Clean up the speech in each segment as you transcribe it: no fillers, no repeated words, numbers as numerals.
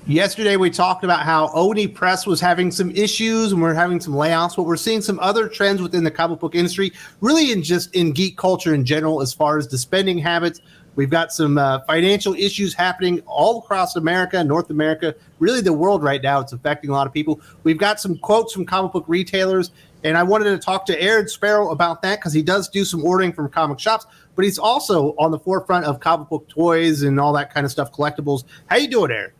Yesterday, we talked about how Oni Press was having some issues and we're having some layoffs, but we're seeing some other trends within the comic book industry, really in geek culture in general, as far as the spending habits. We've got some financial issues happening all across America, North America, really the world right now. It's affecting a lot of people. We've got some quotes from comic book retailers, and I wanted to talk to Aaron Sparrow about that because he does do some ordering from comic shops, but he's also on the forefront of comic book toys and all that kind of stuff, collectibles. How you doing, Aaron?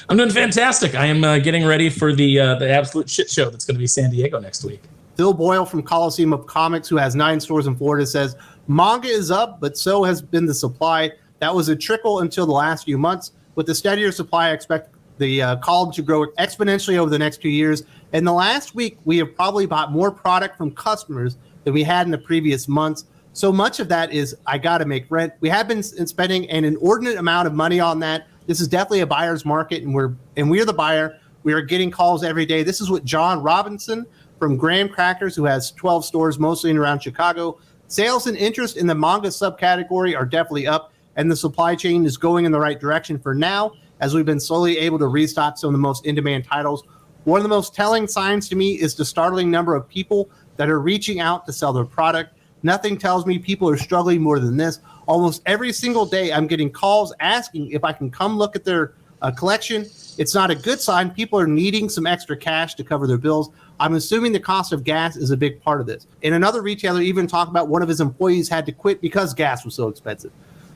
I'm doing fantastic. I am getting ready for the absolute shit show that's going to be San Diego next week. Phil Boyle from Coliseum of Comics, who has 9 stores in Florida, says manga is up, but so has been the supply. That was a trickle until the last few months. With the steadier supply, I expect the column to grow exponentially over the next 2 years. In the last week, we have probably bought more product from customers than we had in the previous months. So much of that is I got to make rent. We have been spending an inordinate amount of money on that. This is definitely a buyer's market, and we're the buyer. We are getting calls every day. This is what John Robinson from Graham Crackers, who has 12 stores mostly in around Chicago. Sales and interest in the manga subcategory are definitely up, and the supply chain is going in the right direction for now, as we've been slowly able to restock some of the most in-demand titles. One of the most telling signs to me is the startling number of people that are reaching out to sell their product. Nothing tells me people are struggling more than this. Almost every single day, I'm getting calls asking if I can come look at their collection. It's not a good sign. People are needing some extra cash to cover their bills. I'm assuming the cost of gas is a big part of this. And another retailer even talked about one of his employees had to quit because gas was so expensive.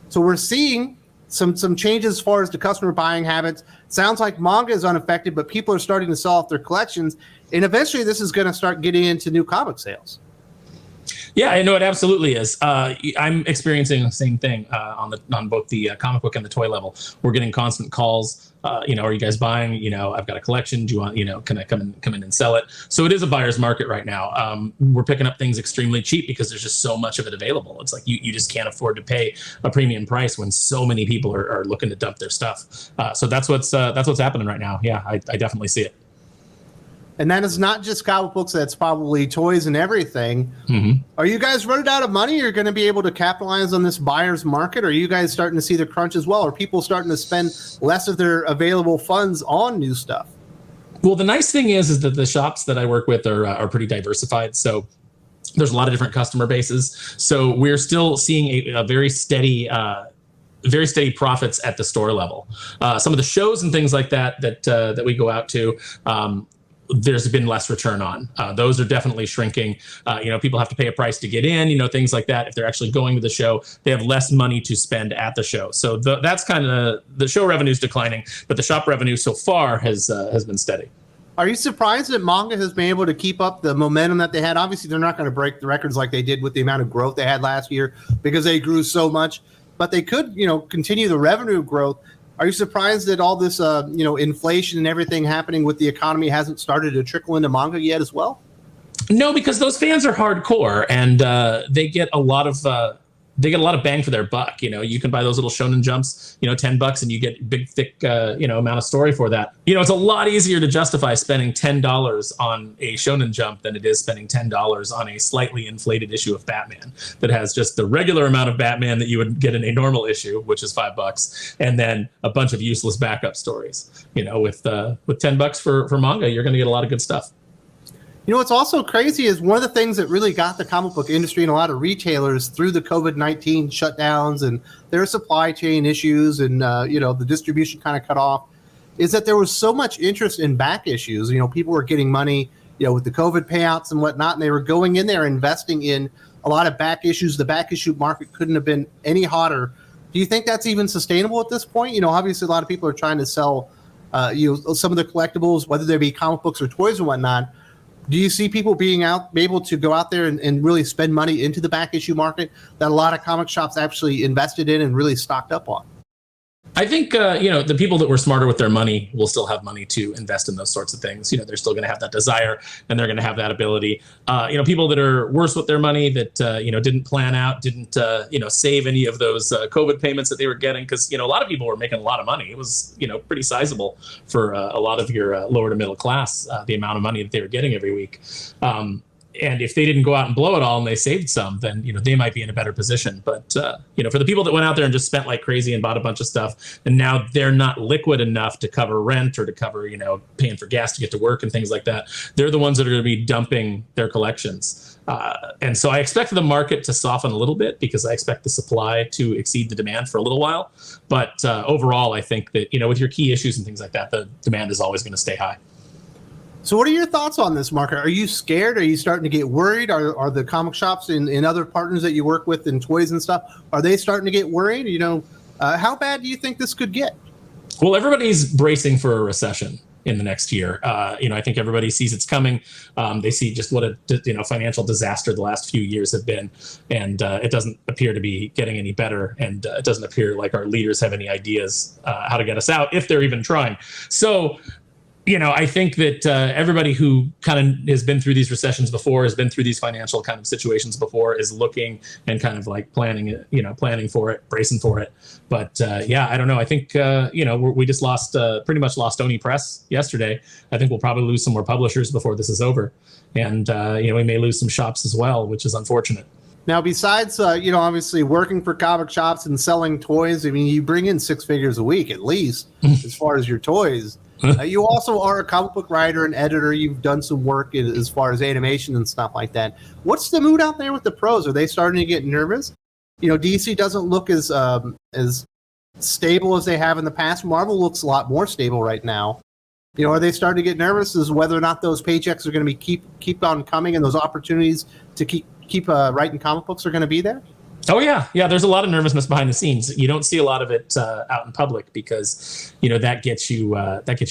So we're seeing some changes as far as the customer buying habits. Sounds like manga is unaffected, but people are starting to sell off their collections. And eventually this is going to start getting into new comic sales. Yeah, I know it absolutely is. I'm experiencing the same thing on both the comic book and the toy level. We're getting constant calls. Are you guys buying? I've got a collection. Do you want? Can I come in and sell it? So it is a buyer's market right now. We're picking up things extremely cheap because there's just so much of it available. It's like you just can't afford to pay a premium price when so many people are looking to dump their stuff. So that's what's happening right now. Yeah, I definitely see it. And that is not just comic books, that's probably toys and everything. Mm-hmm. Are you guys running out of money? You're going to be able to capitalize on this buyer's market? Or are you guys starting to see the crunch as well? Are people starting to spend less of their available funds on new stuff? Well, the nice thing is that the shops that I work with are pretty diversified. So there's a lot of different customer bases. So we're still seeing a very steady profits at the store level. Some of the shows and things like that we go out to, there's been less return on. Those are definitely shrinking. People have to pay a price to get in, things like that. If they're actually going to the show, they have less money to spend at the show. So that's kind of the show revenue is declining, but the shop revenue so far has been steady. Are you surprised that manga has been able to keep up the momentum that they had? Obviously, they're not going to break the records like they did with the amount of growth they had last year because they grew so much, but they could, continue the revenue growth. Are you surprised that all this, inflation and everything happening with the economy hasn't started to trickle into manga yet as well? No, because those fans are hardcore and they get a lot of bang for their buck. You can buy those little Shonen Jumps, $10, and you get big, thick, amount of story for that. It's a lot easier to justify spending $10 on a Shonen Jump than it is spending $10 on a slightly inflated issue of Batman that has just the regular amount of Batman that you would get in a normal issue, which is $5, and then a bunch of useless backup stories. With $10 for manga, you're going to get a lot of good stuff. What's also crazy is one of the things that really got the comic book industry and a lot of retailers through the COVID-19 shutdowns and their supply chain issues and, the distribution kind of cut off is that there was so much interest in back issues. People were getting money, with the COVID payouts and whatnot, and they were going in there investing in a lot of back issues. The back issue market couldn't have been any hotter. Do you think that's even sustainable at this point? Obviously a lot of people are trying to sell, some of the collectibles, whether they be comic books or toys and whatnot. Do you see people being able to go out there and really spend money into the back issue market that a lot of comic shops actually invested in and really stocked up on? I think, the people that were smarter with their money will still have money to invest in those sorts of things. They're still going to have that desire and they're going to have that ability. People that are worse with their money that, didn't plan out, didn't, save any of those COVID payments that they were getting. Because, a lot of people were making a lot of money. It was, pretty sizable for a lot of your lower to middle class, the amount of money that they were getting every week. and if they didn't go out and blow it all and they saved some, then, they might be in a better position. But, for the people that went out there and just spent like crazy and bought a bunch of stuff, and now they're not liquid enough to cover rent or to cover, paying for gas to get to work and things like that, they're the ones that are going to be dumping their collections. And so I expect the market to soften a little bit because I expect the supply to exceed the demand for a little while. But overall, I think that, with your key issues and things like that, the demand is always going to stay high. So what are your thoughts on this market? Are you scared? Are you starting to get worried? Are the comic shops and other partners that you work with in toys and stuff, are they starting to get worried? How bad do you think this could get? Well, everybody's bracing for a recession in the next year. I think everybody sees it's coming. They see just what a financial disaster the last few years have been, and it doesn't appear to be getting any better. And it doesn't appear like our leaders have any ideas how to get us out, if they're even trying. So, I think that everybody who kind of has been through these recessions before, has been through these financial kind of situations before, is looking and kind of like planning for it, bracing for it. But I don't know. I think, we just pretty much lost Oni Press yesterday. I think we'll probably lose some more publishers before this is over. And, we may lose some shops as well, which is unfortunate. Now, besides, obviously working for comic shops and selling toys, you bring in 6 figures a week at least, as far as your toys. You also are a comic book writer and editor. You've done some work as far as animation and stuff like that. What's the mood out there with the pros? Are they starting to get nervous? DC doesn't look as stable as they have in the past. Marvel looks a lot more stable right now. Are they starting to get nervous as whether or not those paychecks are going to be keep on coming and those opportunities to keep writing comic books are going to be there? Oh yeah. There's a lot of nervousness behind the scenes. You don't see a lot of it out in public because that gets you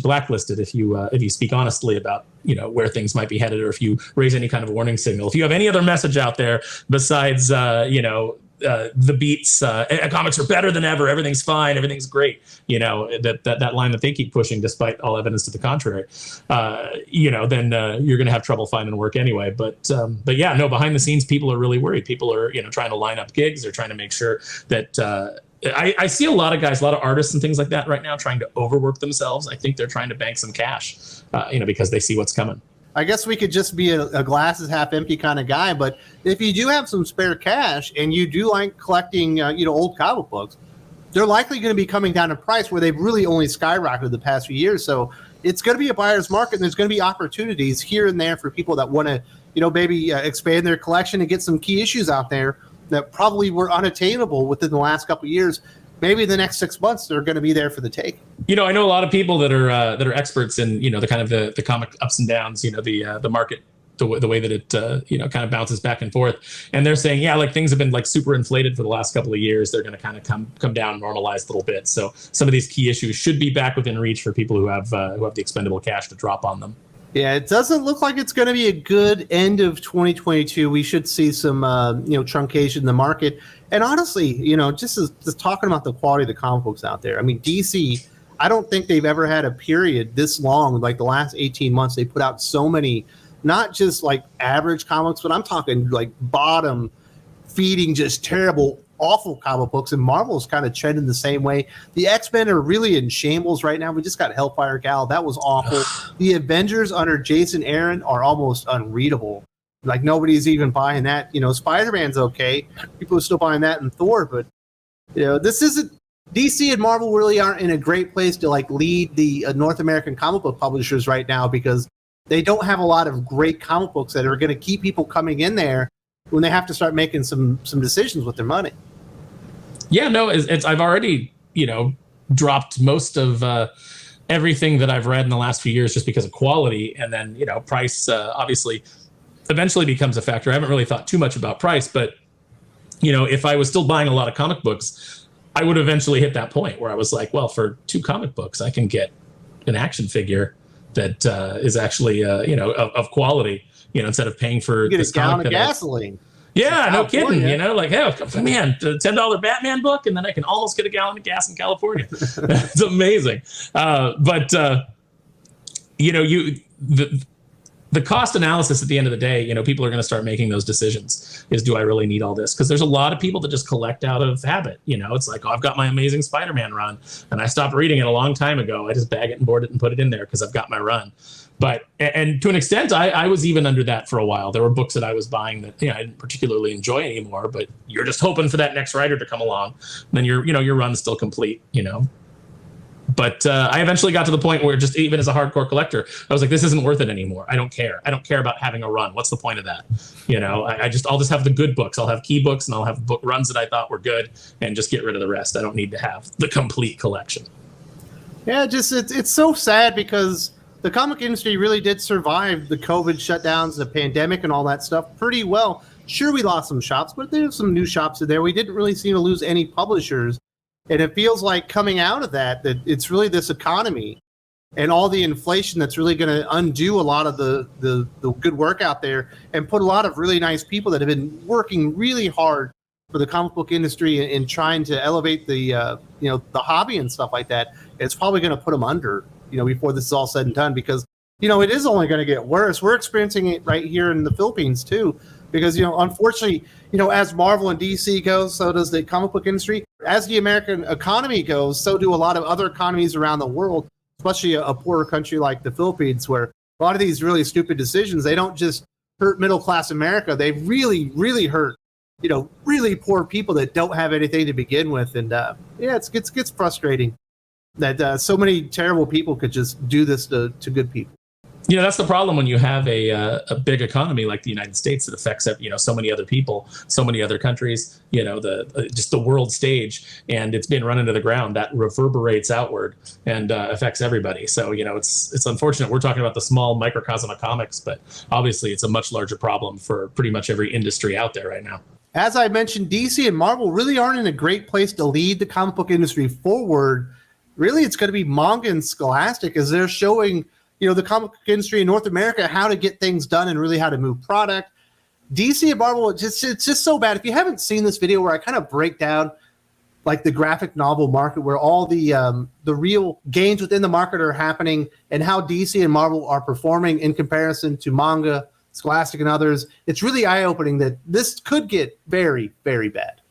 blacklisted if you speak honestly about where things might be headed, or if you raise any kind of warning signal. If you have any other message out there besides the beats, comics are better than ever, everything's fine, everything's great, that line that they keep pushing despite all evidence to the contrary, then you're going to have trouble finding work anyway. But behind the scenes, people are really worried. People are trying to line up gigs. They're trying to make sure that I see a lot of guys, a lot of artists and things like that right now trying to overwork themselves. I think they're trying to bank some cash, because they see what's coming. I guess we could just be a glasses half empty kind of guy, but if you do have some spare cash and you do like collecting, old comic books, they're likely going to be coming down in price where they've really only skyrocketed the past few years. So it's going to be a buyer's market, and there's going to be opportunities here and there for people that want to, maybe expand their collection and get some key issues out there that probably were unattainable within the last couple of years. Maybe in the next 6 months, they're going to be there for the take. I know a lot of people that are experts in, the kind of the comic ups and downs, the market, the way that it, kind of bounces back and forth. And they're saying, like things have been like super inflated for the last couple of years. They're going to kind of come down, normalize a little bit. So some of these key issues should be back within reach for people who have the expendable cash to drop on them. Yeah, it doesn't look like it's going to be a good end of 2022. We should see some, truncation in the market. And honestly, just talking about the quality of the comic books out there. DC, I don't think they've ever had a period this long, like the last 18 months. They put out so many, not just like average comics, but I'm talking like bottom feeding, just terrible, awful comic books. And Marvel's kind of trending the same way. The X-Men are really in shambles right now. We just got Hellfire Gal. That was awful. The Avengers under Jason Aaron are almost unreadable. Like nobody's even buying that. Spider-Man's okay. People are still buying that and Thor, but this isn't. DC and Marvel really aren't in a great place to like lead the North American comic book publishers right now because they don't have a lot of great comic books that are going to keep people coming in there when they have to start making some decisions with their money. Yeah, no, I've already dropped most of everything that I've read in the last few years just because of quality, and then price obviously eventually becomes a factor. I haven't really thought too much about price, but if I was still buying a lot of comic books, I would eventually hit that point where I was like, well, for 2 comic books, I can get an action figure that is actually of quality. Instead of paying for you get this a gallon of gasoline. Yeah, no kidding. Like, hey, man, $10 Batman book, and then I can almost get a gallon of gas in California. It's amazing. The the cost analysis at the end of the day, you know, people are going to start making those decisions. Is, do I really need all this? Because there's a lot of people that just collect out of habit. You know, it's like, oh, I've got my Amazing Spider-Man run, and I stopped reading it a long time ago. I just bag it and board it and put it in there because I've got my run. But, and to an extent, I was even under that for a while. There were books that I was buying that, you know, I didn't particularly enjoy anymore, but you're just hoping for that next writer to come along. And then your run's still complete, you know. But I eventually got to the point where, just even as a hardcore collector, I was like, this isn't worth it anymore. I don't care. I don't care about having a run. What's the point of that? You know, I'll just have the good books. I'll have key books, and I'll have book runs that I thought were good, and just get rid of the rest. I don't need to have the complete collection. Yeah, just it's so sad because the comic industry really did survive the COVID shutdowns, the pandemic, and all that stuff pretty well. Sure, we lost some shops, but there's some new shops in there. We didn't really seem to lose any publishers. And it feels like coming out of that it's really this economy and all the inflation that's really going to undo a lot of the good work out there and put a lot of really nice people that have been working really hard for the comic book industry and trying to elevate the the hobby and stuff like that. It's probably going to put them under, before this is all said and done, because, it is only going to get worse. We're experiencing it right here in the Philippines too, because, unfortunately, as Marvel and DC goes, so does the comic book industry. As the American economy goes, so do a lot of other economies around the world, especially a poorer country like the Philippines, where a lot of these really stupid decisions, they don't just hurt middle-class America. They really, really hurt, really poor people that don't have anything to begin with. And it gets frustrating that so many terrible people could just do this to good people. That's the problem when you have a big economy like the United States that affects, so many other people, so many other countries, just the world stage, and it's been run into the ground. That reverberates outward and affects everybody. So, it's unfortunate. We're talking about the small microcosm of comics, but obviously it's a much larger problem for pretty much every industry out there right now. As I mentioned, DC and Marvel really aren't in a great place to lead the comic book industry forward. Really, it's going to be Manga and Scholastic, as they're showing the comic book industry in North America, how to get things done and really how to move product. DC and Marvel, it's just so bad. If you haven't seen this video where I kind of break down like the graphic novel market, where all the real gains within the market are happening and how DC and Marvel are performing in comparison to Manga, Scholastic, and others, it's really eye-opening that this could get very, very bad.